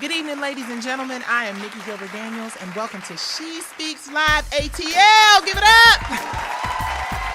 Good evening, ladies and gentlemen. I am Nikki Gilbert Daniels, and welcome to She Speaks Live ATL. Give it up!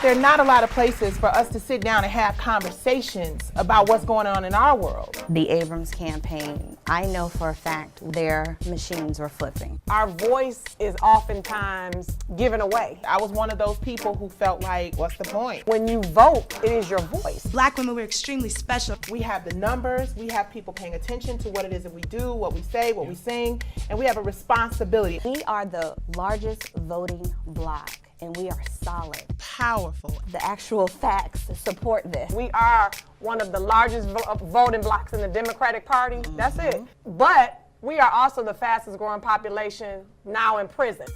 There are not a lot of places for us to sit down and have conversations about what's going on in our world. The Abrams campaign, I know for a fact their machines were flipping. Our voice is oftentimes given away. I was one of those people who felt like, what's the point? When you vote, it is your voice. Black women, we're extremely special. We have the numbers, we have people paying attention to what it is that we do, what we say, what we sing, and we have a responsibility. We are the largest voting bloc, and we are solid. Powerful. The actual facts support this. We are one of the largest voting blocs in the Democratic Party. That's it. But we are also the fastest growing population now in prison.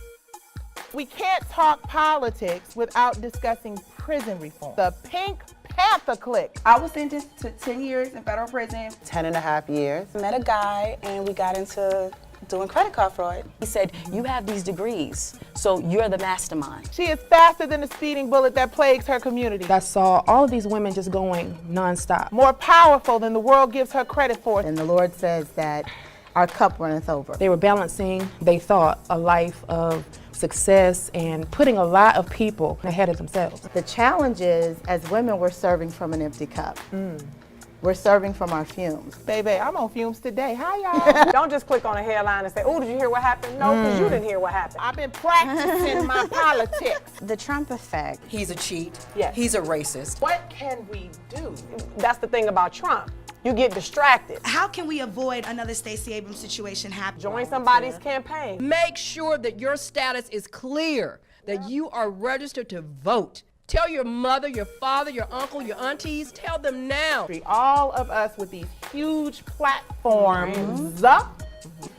We can't talk politics without discussing prison reform. The Pink Panther clique. I was sentenced to 10 years in federal prison. 10.5 years. Met a guy and we got into doing credit card fraud. He said, you have these degrees, so you're the mastermind. She is faster than the speeding bullet that plagues her community. I saw all of these women just going nonstop. More powerful than the world gives her credit for. And the Lord says that our cup runneth over. They were balancing, they thought, a life of success and putting a lot of people ahead of themselves. The challenge is, as women, we're serving from an empty cup. We're serving from our fumes. Baby, I'm on fumes today. Hi, y'all. Don't just click on a headline and say, oh, did you hear what happened? No, because you didn't hear what happened. I've been practicing my politics. The Trump effect. He's a cheat. Yes. He's a racist. What can we do? That's the thing about Trump. You get distracted. How can we avoid another Stacey Abrams situation happening? Join somebody's campaign. Make sure that your status is clear, that you are registered to vote. Tell your mother, your father, your uncle, your aunties, tell them now. All of us with these huge platforms,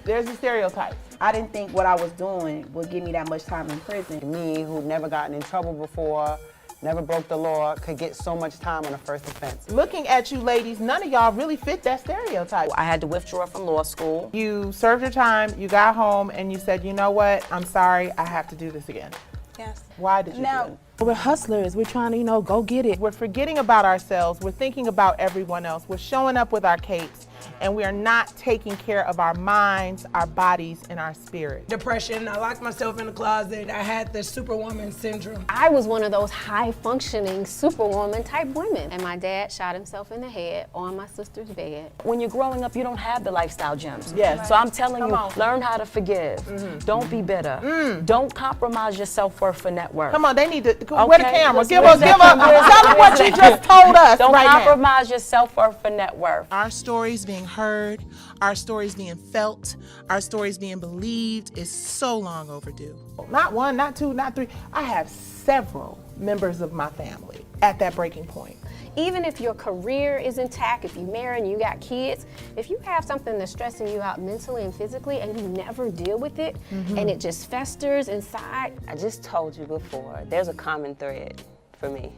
there's a stereotype. I didn't think what I was doing would give me that much time in prison. Me, who'd never gotten in trouble before, never broke the law, could get so much time on a first offense. Looking at you ladies, none of y'all really fit that stereotype. I had to withdraw from law school. You served your time, you got home, and you said, you know what, I'm sorry, I have to do this again. Yes. Why did you do it? We're hustlers, we're trying to, go get it. We're forgetting about ourselves, we're thinking about everyone else, we're showing up with our capes, and we are not taking care of our minds, our bodies, and our spirit. Depression, I locked myself in the closet, I had the superwoman syndrome. I was one of those high-functioning superwoman type women. And my dad shot himself in the head on my sister's bed. When you're growing up, you don't have the lifestyle gems. Yes. So I'm telling you, on. learn how to forgive. Don't be bitter. Don't compromise your self-worth for net worth. Come on, they need to, where the camera? Give Where's us, that? tell them what you just told us Don't right now. compromise your self-worth for net worth. Our stories being heard, our stories being felt, our stories being believed is so long overdue. Not one, not two, not three. I have several members of my family at that breaking point. Even if your career is intact, if you marry and you got kids, if you have something that's stressing you out mentally and physically and you never deal with it and it just festers inside. I just told you before, there's a common thread for me.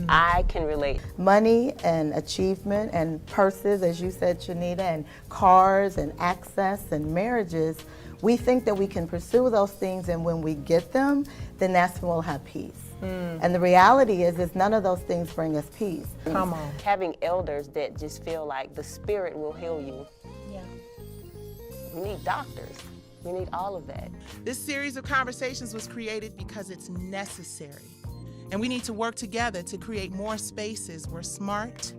I can relate. Money and achievement and purses, as you said, Shanita, and cars and access and marriages, we think that we can pursue those things, and when we get them, then that's when we'll have peace. And the reality is none of those things bring us peace. Come on. Having elders that just feel like the spirit will heal you. Yeah. We need doctors. We need all of that. This series of conversations was created because it's necessary. And we need to work together to create more spaces where smart,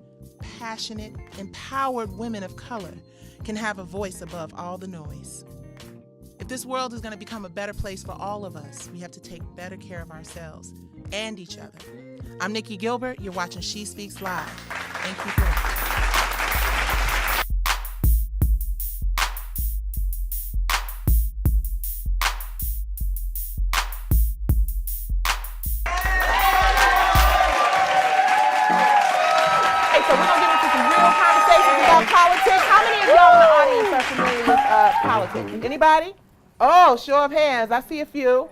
passionate, empowered women of color can have a voice above all the noise. If this world is going to become a better place for all of us, we have to take better care of ourselves and each other. I'm Nikki Gilbert. You're watching She Speaks Live. Thank you for watching. Politics. How many of y'all in the audience are familiar with politics? Anybody? Oh, show of hands. I see a few.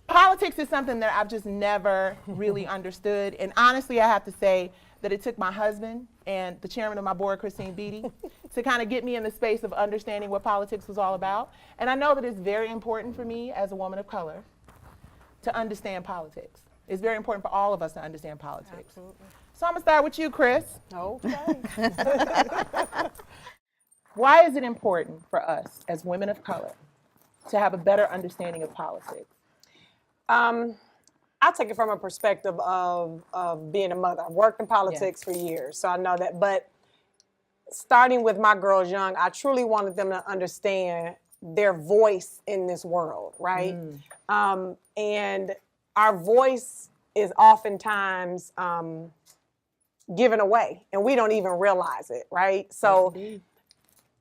Politics is something that I've just never really understood. And honestly, I have to say that it took my husband and the chairman of my board, Christine Beatty, to kind of get me in the space of understanding what politics was all about. And I know that it's very important for me as a woman of color to understand politics. It's very important for all of us to understand politics. Absolutely. So I'm gonna start with you, Chris. Okay. Why is it important for us as women of color to have a better understanding of politics? I'll take it from a perspective of being a mother. I've worked in politics for years, so I know that. But starting with my girls young, I truly wanted them to understand their voice in this world, right? And our voice is oftentimes given away, and we don't even realize it, right? So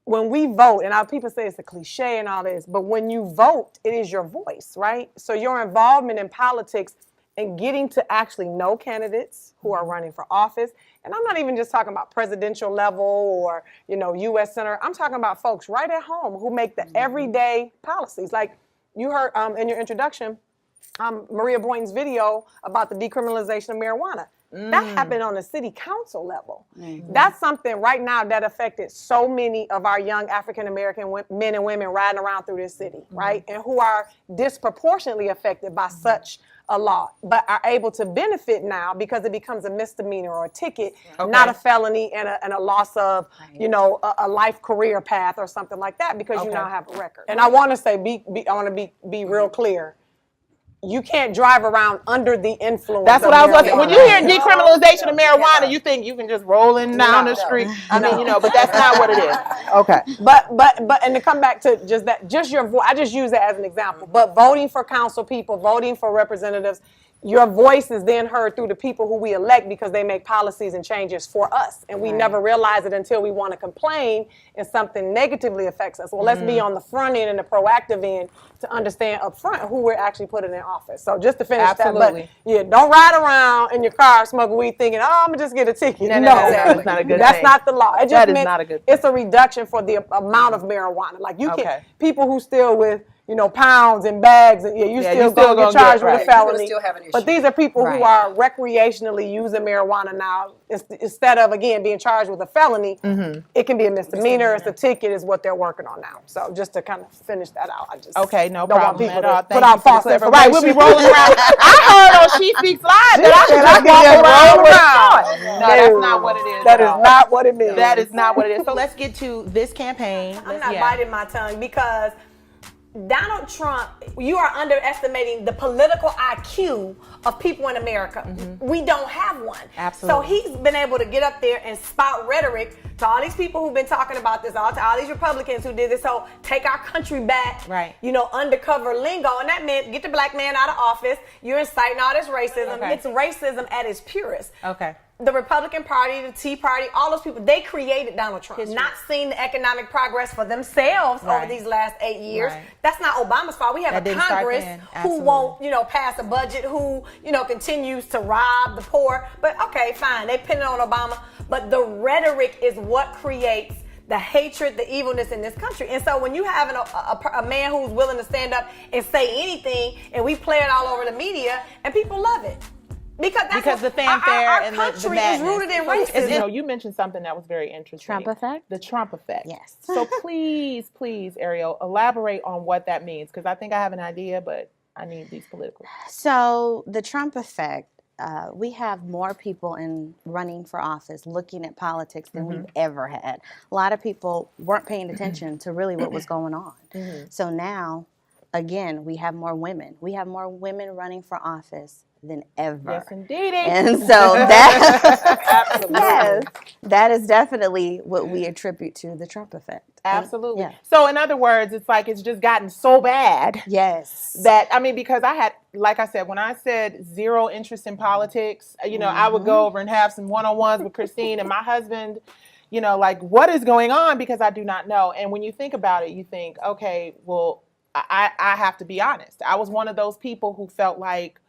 when we vote, and our people say it's a cliche and all this, but when you vote, it is your voice, right? So your involvement in politics and getting to actually know candidates who are running for office, and I'm not even just talking about presidential level or, you know, U.S. Senator. I'm talking about folks right at home who make the everyday policies. Like you heard in your introduction, Maria Boynton's video about the decriminalization of marijuana. That happened on the city council level. That's something right now that affected so many of our young African-American men and women riding around through this city, right? And who are disproportionately affected by such a law, but are able to benefit now because it becomes a misdemeanor or a ticket, not a felony and a loss of, you know, a life career path or something like that because you now have a record. And I want to say, I want to be real clear. You can't drive around under the influence. That's what I was going to say. When you hear decriminalization of marijuana, you think you can just rolling down the street. I mean, you know, but that's not what it is. Okay. But and to come back to just your voice, I just use that as an example. But voting for council people, voting for representatives, your voice is then heard through the people who we elect because they make policies and changes for us. And we never realize it until we want to complain and something negatively affects us. Well, let's be on the front end and the proactive end to understand up front who we're actually putting in office. So just to finish that, but yeah, don't ride around in your car smoking weed thinking, oh, I'm going to just get a ticket. No, that's not a good thing. That's not the law. It just that is not a good thing. It's a reduction for the amount of marijuana. Like you can, people who still with, you know, pounds and bags, and you still going to get charged with a felony. But these are people who are recreationally using marijuana now. Instead of, again, being charged with a felony, it can be a misdemeanor. It's a ticket is what they're working on now. So just to kind of finish that out, I just no don't problem want people at all. to put out false information. Right, we'll be rolling around. I heard on She Speaks Live that I can just roll around. No, that's not what it is. That is not what it means. That is not what it is. So let's get to this campaign. I'm not biting my tongue because Donald Trump, you are underestimating the political IQ of people in America. We don't have one. Absolutely. So he's been able to get up there and spout rhetoric to all these people who've been talking about this, to all these Republicans who did this whole take our country back, you know, undercover lingo. And that meant get the black man out of office. You're inciting all this racism. It's racism at its purest. The Republican Party, the Tea Party, all those people, they created Donald Trump. Not seeing the economic progress for themselves over these last 8 years. That's not Obama's fault. We have a Congress who won't, you know, pass a budget, who, you know, continues to rob the poor. But okay, fine, they pin it on Obama. But the rhetoric is what creates the hatred, the evilness in this country. And so when you have a man who's willing to stand up and say anything, and we play it all over the media, and people love it. Because the fanfare our and country the madness is rooted in racism. You know, you mentioned something that was very interesting. Trump effect? The Trump effect. Yes. So please, Ariel, elaborate on what that means, because I think I have an idea, but I need these political. So the Trump effect, we have more people running for office looking at politics than we've ever had. A lot of people weren't paying attention to really what was going on. So now, again, we have more women. We have more women running for office than ever. Yes, indeed. And so that, yes, that is definitely what we attribute to the Trump effect. Absolutely. So in other words, it's like it's just gotten so bad. Yes. That, I mean, because I had, like I said, when I said zero interest in politics, you know, I would go over and have some one-on-ones with Christine and my husband, you know, like, what is going on? Because I do not know. And when you think about it, you think, okay, well, I have to be honest. I was one of those people who felt like,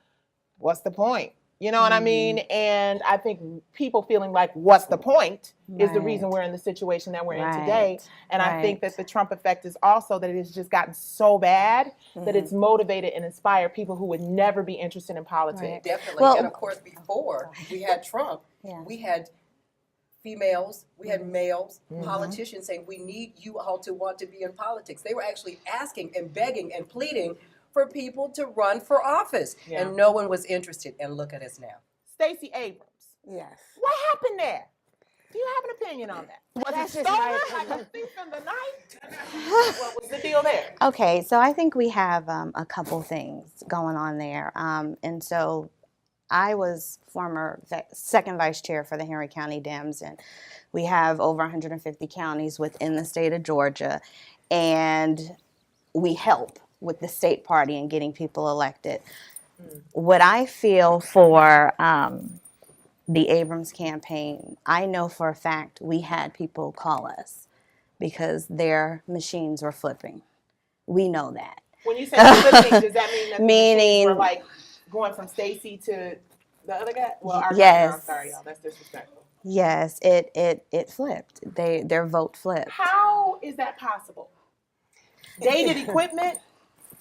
what's the point? You know what I mean? And I think people feeling like, what's the point, is the reason we're in the situation that we're in today. And I think that the Trump effect is also that it has just gotten so bad that it's motivated and inspired people who would never be interested in politics. Definitely. Well, and of course, before we had Trump, we had females, we had males, politicians saying, we need you all to want to be in politics. They were actually asking and begging and pleading for people to run for office, and no one was interested. And look at us now. Stacey Abrams. Yes. What happened there? Do you have an opinion on that? Was That's it just my stolen like a thief in the night? What was the deal there? Okay, so I think we have a couple things going on there. And so I was former second vice chair for the Henry County Dems, and we have over 150 counties within the state of Georgia, and we help with the state party and getting people elected. What I feel for the Abrams campaign, I know for a fact we had people call us because their machines were flipping. We know that. When you say flipping, does that mean that the machines were Meaning, like going from Stacy to the other guy? Well, our yes. governor, I'm sorry, y'all. That's disrespectful. yes, it flipped. Their vote flipped. How is that possible? Dated equipment?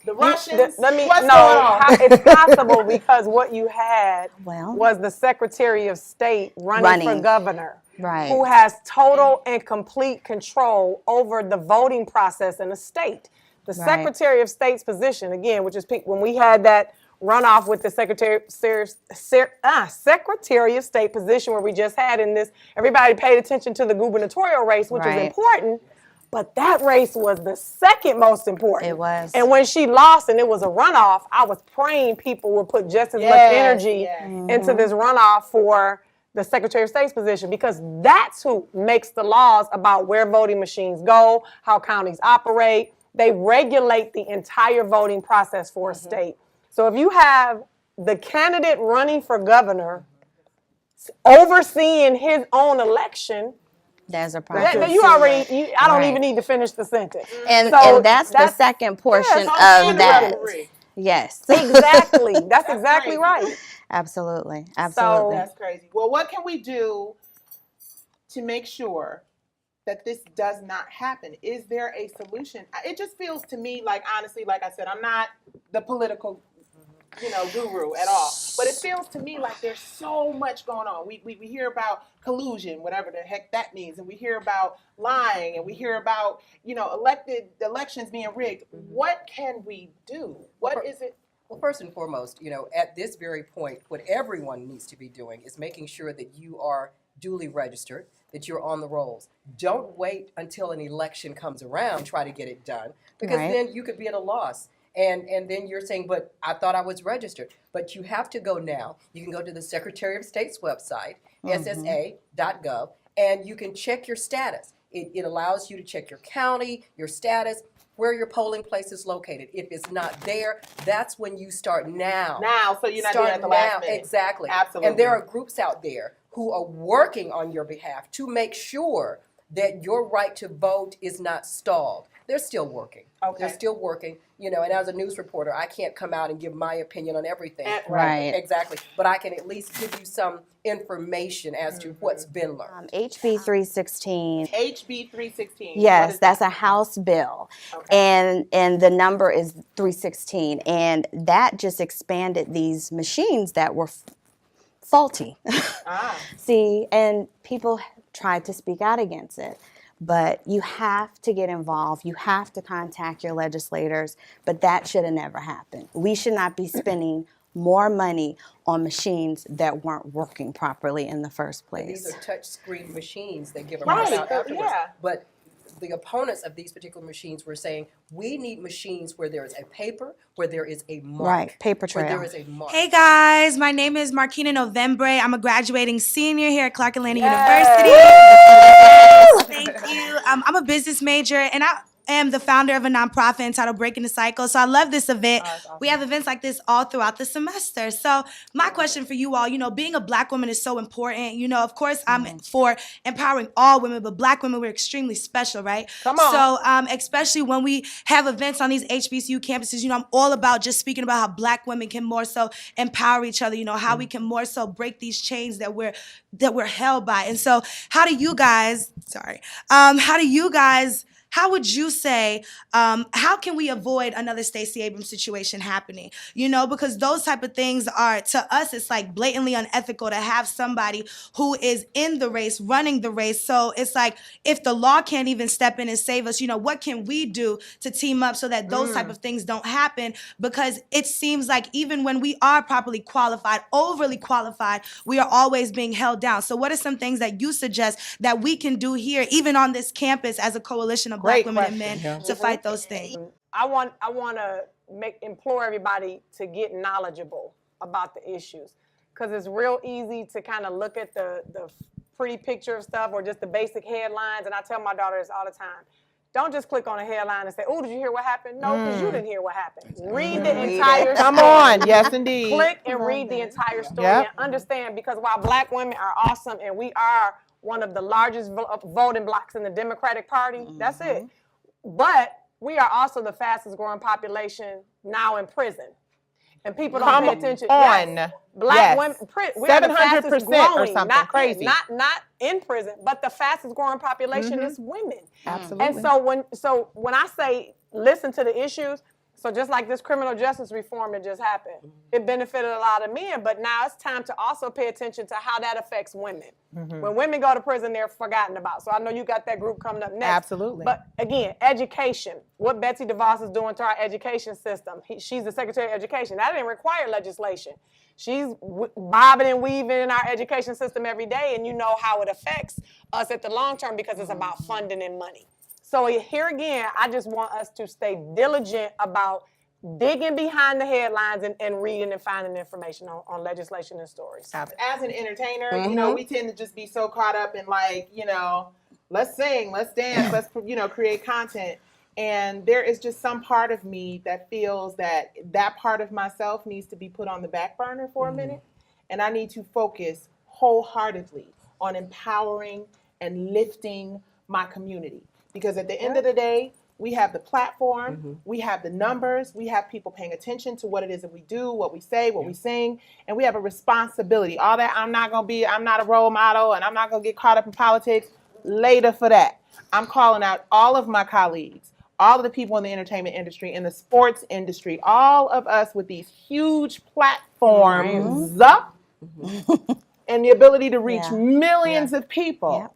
The Russians? Let me What's no. going on? It's possible because what you had Well, was the Secretary of State running for governor, right? who has total and complete control over the voting process in the state. The Right. Secretary of State's position, again, which is when we had that runoff with the Secretary of State position where we just had in this, everybody paid attention to the gubernatorial race, which is Right. important. But that race was the second most important. It was. And when she lost and it was a runoff, I was praying people would put just as much energy into this runoff for the Secretary of State's position, because that's who makes the laws about where voting machines go, how counties operate. They regulate the entire voting process for a state. So if you have the candidate running for governor overseeing his own election, there's a problem. I don't Right. even need to finish the sentence. And So that's the second portion of that. Yes. Exactly. That's exactly right. Absolutely. Absolutely. That's crazy. Well, what can we do to make sure that this does not happen? Is there a solution? It just feels to me like, honestly, like I said, I'm not the political, guru at all. But it feels to me like there's so much going on. We hear about collusion, whatever the heck that means, and we hear about lying, and we hear about, elections being rigged. What can we do? What is it? Well, first and foremost, at this very point, what everyone needs to be doing is making sure that you are duly registered, that you're on the rolls. Don't wait until an election comes around, try to get it done, because then you could be at a loss. And then you're saying, but I thought I was registered. But you have to go now. You can go to the Secretary of State's website, ssa.gov, and you can check your status. It allows you to check your county, your status, where your polling place is located. If it's not there, that's when you start now. Now, so you're not doing it at the last minute. Exactly. Absolutely. And there are groups out there who are working on your behalf to make sure that your right to vote is not stalled. They're still working. Okay. They're still working, and as a news reporter, I can't come out and give my opinion on everything. Right. Exactly. But I can at least give you some information as to what's been learned. HB 316. HB 316. Yes, that's a House bill. Okay. And the number is 316. And that just expanded these machines that were faulty. See, and people tried to speak out against it. But you have to get involved. You have to contact your legislators. But that should have never happened. We should not be spending more money on machines that weren't working properly in the first place. These are touch screen machines that give them out afterwards. Yeah. But the opponents of these particular machines were saying, we need machines where there is a paper, where there is a mark. Right, paper trail. Where there is a mark. Hey guys, my name is Marquina Novembre. I'm a graduating senior here at Clark Atlanta University. Thank you. I'm a business major, and I am the founder of a nonprofit entitled Breaking the Cycle. So I love this event. Awesome. We have events like this all throughout the semester. So my question for you all, being a Black woman is so important. Of course, I'm for empowering all women, but Black women, we're extremely special, right? Come on. So especially when we have events on these HBCU campuses, I'm all about just speaking about how Black women can more so empower each other, how we can more so break these chains that we're held by. And so how do you guys how would you say, how can we avoid another Stacey Abrams situation happening? You know, because those type of things are, to us, it's like blatantly unethical to have somebody who is in the race, running the race. So it's like, if the law can't even step in and save us, you know, what can we do to team up so that those type of things don't happen? Because it seems like even when we are properly qualified, overly qualified, we are always being held down. So what are some things that you suggest that we can do here, even on this campus, as a coalition of Black women and men, to fight those things? I want to implore everybody to get knowledgeable about the issues, because it's real easy to kind of look at the pretty picture of stuff or just the basic headlines. And I tell my daughters all the time, don't just click on a headline and say, oh, did you hear what happened? No, because you didn't hear what happened. Read the entire story. Come on, yes indeed. Click and read the entire story and understand, because while Black women are awesome and we are one of the largest voting blocks in the Democratic Party, that's it. But we are also the fastest growing population now in prison. And people don't pay attention. Yes. Black women, we are the fastest growing, or something crazy. Not in prison, but the fastest growing population is women. Absolutely. And so when I say listen to the issues, so just like this criminal justice reform that just happened, it benefited a lot of men, but now it's time to also pay attention to how that affects women. When women go to prison, they're forgotten about. So I know you got that group coming up next. Absolutely. But again, education, what Betsy DeVos is doing to our education system. She's the Secretary of Education. That didn't require legislation. She's bobbing and weaving in our education system every day, and you know how it affects us at the long term, because it's about funding and money. So here again, I just want us to stay diligent about digging behind the headlines and reading and finding information on legislation and stories. As an entertainer, you know, we tend to just be so caught up in, like, you know, let's sing, let's dance, let's, you know, create content. And there is just some part of me that feels that that part of myself needs to be put on the back burner for a minute. And I need to focus wholeheartedly on empowering and lifting my community. Because at the end of the day, we have the platform, we have the numbers, we have people paying attention to what it is that we do, what we say, what we sing, and we have a responsibility. All that, I'm not a role model, and I'm not gonna get caught up in politics. Later for that. I'm calling out all of my colleagues, all of the people in the entertainment industry, in the sports industry, all of us with these huge platforms and the ability to reach millions of people.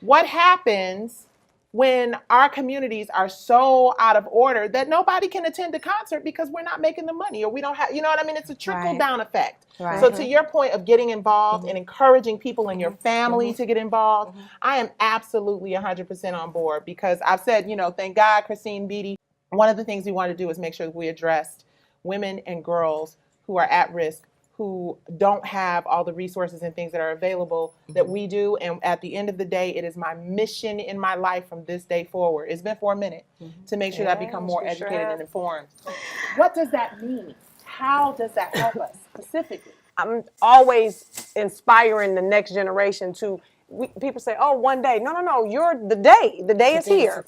What happens when our communities are so out of order that nobody can attend a concert because we're not making the money, or we don't have, you know what I mean? It's a trickle down effect. So to your point of getting involved and encouraging people in your family to get involved, I am absolutely 100% on board, because I've said, you know, thank God, Christine Beatty, one of the things we want to do is make sure that we addressed women and girls who are at risk, who don't have all the resources and things that are available that we do. And at the end of the day, it is my mission in my life from this day forward, it's been for a minute, to make sure that I become more educated and informed. What does that mean? How does that help us specifically? I'm always inspiring the next generation to, people say, oh, one day. No, you're the day. The day is here.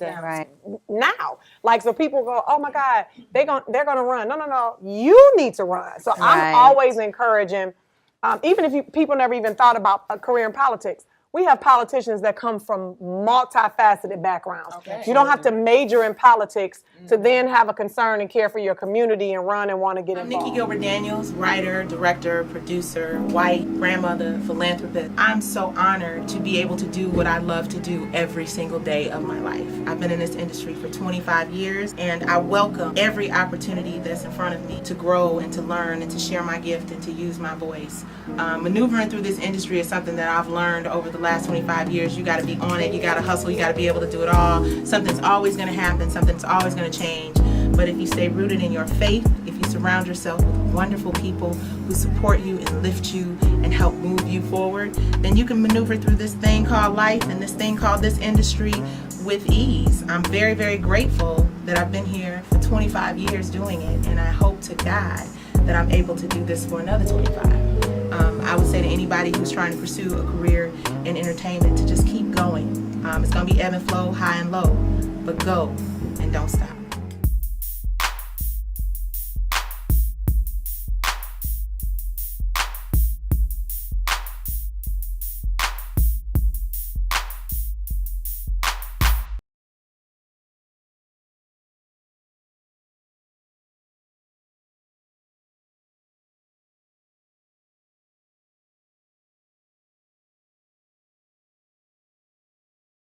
Now. Like, so people go, oh my God, they're gonna run. No, you need to run. So I'm always encouraging, even if people never even thought about a career in politics, we have politicians that come from multifaceted backgrounds. You don't have to major in politics to then have a concern and care for your community and run and want to get involved. I'm Nikki Gilbert Daniels, writer, director, producer, white, grandmother, philanthropist. I'm so honored to be able to do what I love to do every single day of my life. I've been in this industry for 25 years, and I welcome every opportunity that's in front of me to grow and to learn and to share my gift and to use my voice. Maneuvering through this industry is something that I've learned over the last 25 years. You got to be on it, you got to hustle, you got to be able to do it all. Something's always going to happen, something's always going to change. But if you stay rooted in your faith, if you surround yourself with wonderful people who support you and lift you and help move you forward, then you can maneuver through this thing called life and this thing called this industry with ease. I'm very, very grateful that I've been here for 25 years doing it, and I hope to God that I'm able to do this for another 25. I would say to anybody who's trying to pursue a career in entertainment to just keep going. It's going to be ebb and flow, high and low, but go and don't stop.